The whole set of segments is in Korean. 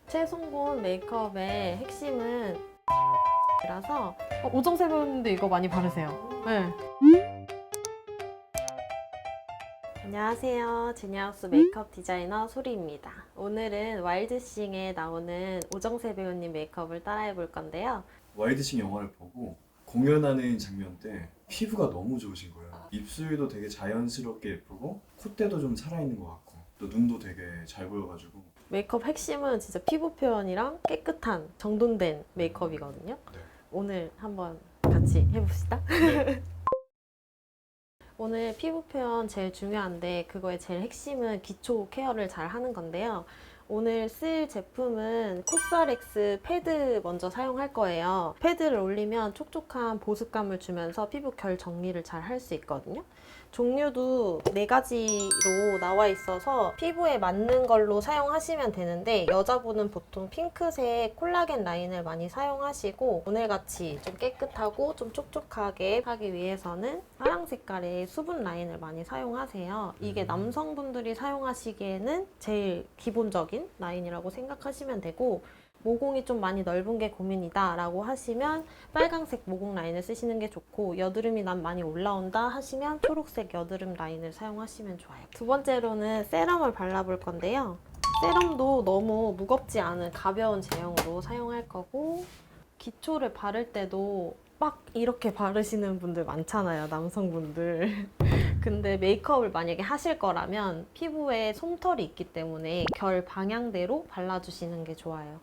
최송곤 메이크업의 핵심은 라서 오정세 배우님도 이거 많이 바르세요. 네. 안녕하세요. 제니하우스 메이크업 디자이너 소리입니다. 오늘은 와일드싱에 나오는 오정세 배우님 메이크업을 따라해 볼 건데요. 와일드싱 영화를 보고 공연하는 장면 때 피부가 너무 좋으신 거예요. 입술도 되게 자연스럽게 예쁘고 콧대도 좀 살아있는 것 같고 또 눈도 되게 잘 보여가지고 메이크업 핵심은 진짜 피부 표현이랑 깨끗한 정돈된 메이크업이거든요. 네. 오늘 한번 같이 해봅시다. 네. 오늘 피부 표현 제일 중요한데 그거의 제일 핵심은 기초 케어를 잘 하는 건데요. 오늘 쓸 제품은 코스알엑스 패드 먼저 사용할 거예요. 패드를 올리면 촉촉한 보습감을 주면서 피부 결 정리를 잘 할 수 있거든요. 종류도 4가지로 나와 있어서 피부에 맞는 걸로 사용하시면 되는데 여자분은 보통 핑크색 콜라겐 라인을 많이 사용하시고 오늘같이 좀 깨끗하고 좀 촉촉하게 하기 위해서는 파랑 색깔의 수분 라인을 많이 사용하세요. 이게 남성분들이 사용하시기에는 제일 기본적인 라인이라고 생각하시면 되고 모공이 좀 많이 넓은 게 고민이다 라고 하시면 빨강색 모공 라인을 쓰시는 게 좋고 여드름이 난 많이 올라온다 하시면 초록색 여드름 라인을 사용하시면 좋아요. 두 번째로는 세럼을 발라볼 건데요. 세럼도 너무 무겁지 않은 가벼운 제형으로 사용할 거고 기초를 바를 때도 막 이렇게 바르시는 분들 많잖아요, 남성분들. 근데 메이크업을 만약에 하실 거라면 피부에 솜털이 있기 때문에 결 방향대로 발라주시는 게 좋아요.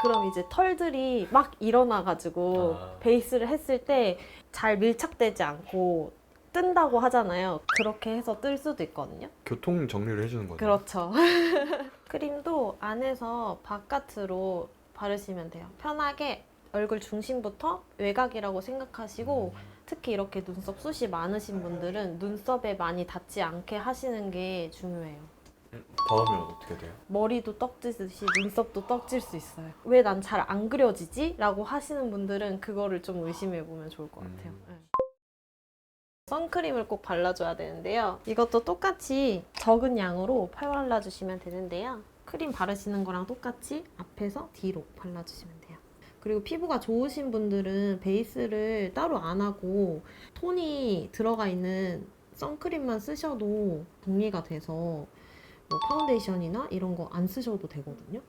그럼 이제 털들이 막 일어나가지고 베이스를 했을 때 잘 밀착되지 않고 뜬다고 하잖아요. 그렇게 해서 뜰 수도 있거든요. 교통 정리를 해주는 거죠. 그렇죠. 크림도 안에서 바깥으로 바르시면 돼요. 편하게 얼굴 중심부터 외곽이라고 생각하시고 특히 이렇게 눈썹 숱이 많으신 분들은 눈썹에 많이 닿지 않게 하시는 게 중요해요. 닿으면 어떻게 돼요? 머리도 떡지듯이 눈썹도 떡질 수 있어요. 왜 난 잘 안 그려지지? 라고 하시는 분들은 그거를 좀 의심해 보면 좋을 것 같아요. 네. 선크림을 꼭 발라줘야 되는데요. 이것도 똑같이 적은 양으로 발라주시면 되는데요. 크림 바르시는 거랑 똑같이 앞에서 뒤로 발라주시면 돼요. 그리고 피부가 좋으신 분들은 베이스를 따로 안 하고 톤이 들어가 있는 선크림만 쓰셔도 정리가 돼서 뭐 파운데이션이나 이런 거 안 쓰셔도 되거든요.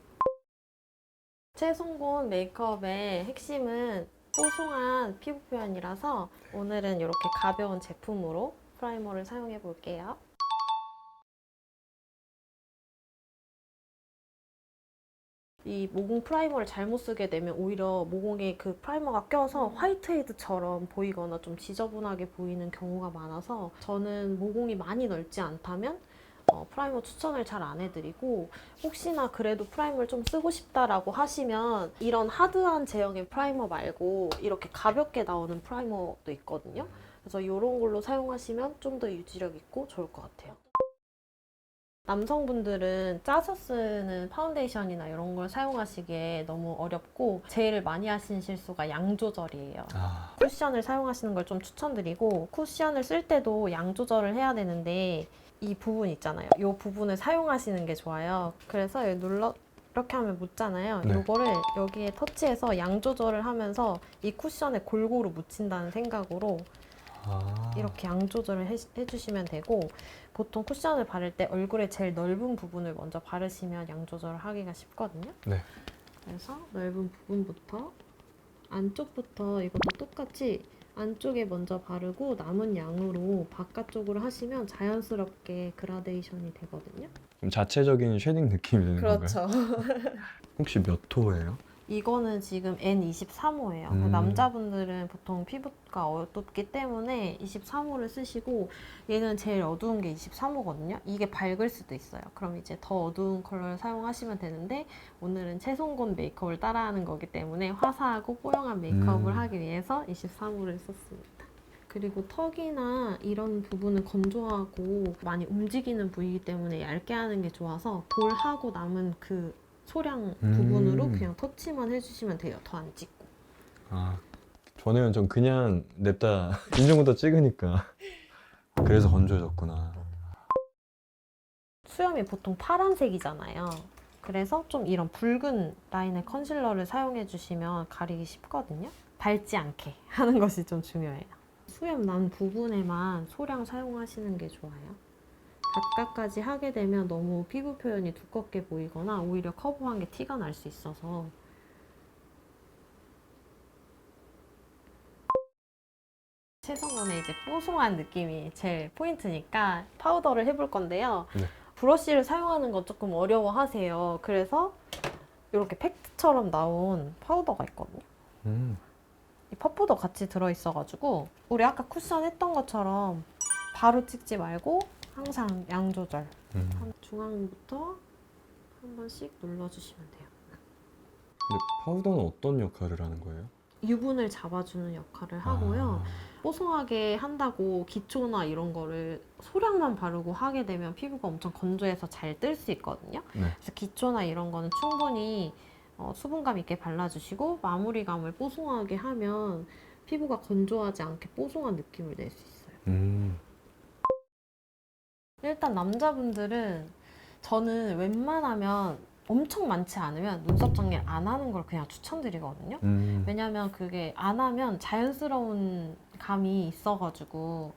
최송곤 메이크업의 핵심은 뽀송한 피부 표현이라서 오늘은 이렇게 가벼운 제품으로 프라이머를 사용해 볼게요. 이 모공 프라이머를 잘못 쓰게 되면 오히려 모공에 그 프라이머가 껴서 화이트헤드처럼 보이거나 좀 지저분하게 보이는 경우가 많아서 저는 모공이 많이 넓지 않다면 프라이머 추천을 잘 안 해드리고 혹시나 그래도 프라이머를 좀 쓰고 싶다라고 하시면 이런 하드한 제형의 프라이머 말고 이렇게 가볍게 나오는 프라이머도 있거든요. 그래서 이런 걸로 사용하시면 좀 더 유지력 있고 좋을 것 같아요. 남성분들은 짜서 쓰는 파운데이션이나 이런 걸 사용하시기에 너무 어렵고 제일 많이 하시는 실수가 양 조절이에요. 쿠션을 사용하시는 걸 좀 추천드리고 쿠션을 쓸 때도 양 조절을 해야 되는데 이 부분 있잖아요. 이 부분을 사용하시는 게 좋아요. 그래서 여기 이렇게 하면 묻잖아요. 네. 이거를 여기에 터치해서 양 조절을 하면서 이 쿠션에 골고루 묻힌다는 생각으로 이렇게 양 조절을 해주시면 되고 보통 쿠션을 바를 때 얼굴에 제일 넓은 부분을 먼저 바르시면 양 조절을 하기가 쉽거든요. 네. 그래서 넓은 부분부터 안쪽부터 이것도 똑같이 안쪽에 먼저 바르고 남은 양으로 바깥쪽으로 하시면 자연스럽게 그라데이션이 되거든요. 좀 자체적인 쉐딩 느낌이 드는 건가요? 그렇죠. 혹시 몇 호예요? 이거는 지금 N23호예요. 남자분들은 보통 피부가 어둡기 때문에 23호를 쓰시고 얘는 제일 어두운 게 23호거든요. 이게 밝을 수도 있어요. 그럼 이제 더 어두운 컬러를 사용하시면 되는데 오늘은 최송곤 메이크업을 따라하는 거기 때문에 화사하고 뽀용한 메이크업을 하기 위해서 23호를 썼습니다. 그리고 턱이나 이런 부분은 건조하고 많이 움직이는 부위이기 때문에 얇게 하는 게 좋아서 볼하고 남은 그 소량 부분으로 그냥 터치만 해주시면 돼요. 더 안 찍고. 전에는 전 그냥 냅다 인중부터 찍으니까 그래서 건조해졌구나. 수염이 보통 파란색이잖아요. 그래서 좀 이런 붉은 라인의 컨실러를 사용해 주시면 가리기 쉽거든요. 밝지 않게 하는 것이 좀 중요해요. 수염 난 부분에만 소량 사용하시는 게 좋아요. 바깥까지 하게 되면 너무 피부 표현이 두껍게 보이거나 오히려 커브한 게 티가 날 수 있어서. 최성원의 이제 뽀송한 느낌이 제일 포인트니까 파우더를 해볼 건데요. 네. 브러쉬를 사용하는 거 조금 어려워하세요. 그래서 이렇게 팩트처럼 나온 파우더가 있거든요. 이 퍼프도 같이 들어있어가지고 우리 아까 쿠션 했던 것처럼 바로 찍지 말고 항상 양 조절. 한 중앙부터 한 번씩 눌러주시면 돼요. 근데 파우더는 어떤 역할을 하는 거예요? 유분을 잡아주는 역할을 하고요. 뽀송하게 한다고 기초나 이런 거를 소량만 바르고 하게 되면 피부가 엄청 건조해서 잘 뜰 수 있거든요. 네. 그래서 기초나 이런 거는 충분히 수분감 있게 발라주시고 마무리감을 뽀송하게 하면 피부가 건조하지 않게 뽀송한 느낌을 낼 수 있어요. 일단 남자분들은 저는 웬만하면 엄청 많지 않으면 눈썹 정리를 안 하는 걸 그냥 추천드리거든요. 왜냐면 그게 안 하면 자연스러운 감이 있어가지고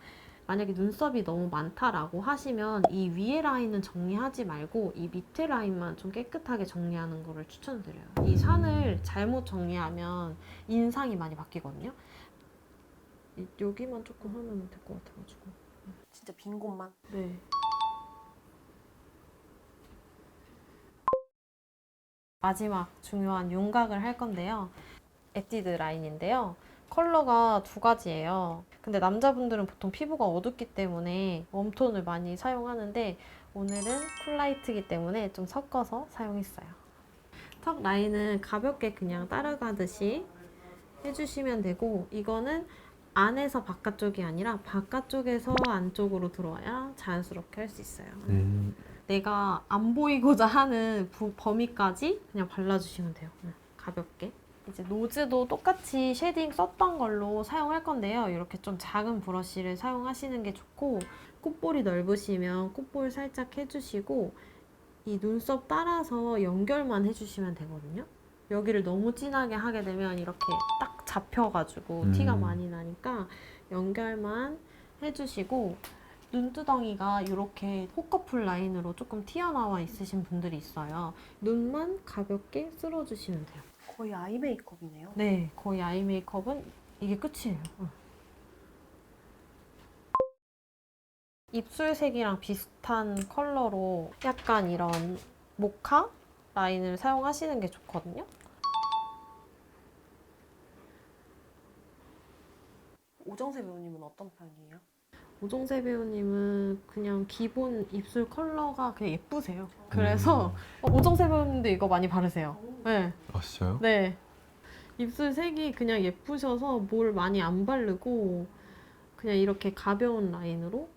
만약에 눈썹이 너무 많다라고 하시면 이 위에 라인은 정리하지 말고 이 밑에 라인만 좀 깨끗하게 정리하는 거를 추천드려요. 이 산을 잘못 정리하면 인상이 많이 바뀌거든요. 여기만 조금 하면 될 것 같아가지고. 진짜 빈 곳만. 네. 마지막 중요한 윤곽을 할 건데요. 에뛰드 라인인데요. 컬러가 두 가지예요. 근데 남자분들은 보통 피부가 어둡기 때문에 웜톤을 많이 사용하는데 오늘은 쿨라이트이기 때문에 좀 섞어서 사용했어요. 턱 라인은 가볍게 그냥 따라가듯이 해주시면 되고 이거는 안에서 바깥쪽이 아니라 바깥쪽에서 안쪽으로 들어와야 자연스럽게 할 수 있어요. 내가 안 보이고자 하는 범위까지 그냥 발라주시면 돼요. 가볍게. 이제 노즈도 똑같이 쉐딩 썼던 걸로 사용할 건데요. 이렇게 좀 작은 브러쉬를 사용하시는 게 좋고 콧볼이 넓으시면 콧볼 살짝 해주시고 이 눈썹 따라서 연결만 해주시면 되거든요. 여기를 너무 진하게 하게 되면 이렇게 딱 잡혀가지고 티가 많이 나니까 연결만 해주시고 눈두덩이가 이렇게 호커풀 라인으로 조금 튀어나와 있으신 분들이 있어요. 눈만 가볍게 쓸어주시면 돼요. 거의 아이 메이크업이네요. 네, 거의 아이 메이크업은 이게 끝이에요. 입술색이랑 비슷한 컬러로 약간 이런 모카 라인을 사용하시는 게 좋거든요. 오정세 배우님은 어떤 편이에요? 오정세 배우님은 그냥 기본 입술 컬러가 그냥 예쁘세요. 그래서 오정세 배우님도 이거 많이 바르세요. 네. 아 진짜요? 네. 입술 색이 그냥 예쁘셔서 뭘 많이 안 바르고 그냥 이렇게 가벼운 라인으로.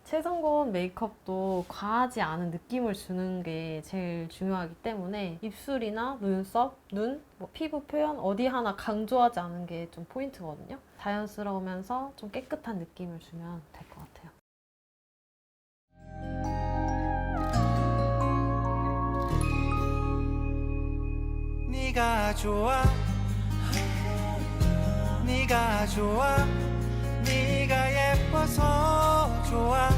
최성곤 메이크업도 과하지 않은 느낌을 주는 게 제일 중요하기 때문에 입술이나 눈썹, 눈, 피부 표현 어디 하나 강조하지 않은 게 좀 포인트거든요. 자연스러우면서 좀 깨끗한 느낌을 주면 될 것 같아요. 네가 좋아 네가 좋아 네가 예뻐서 좋아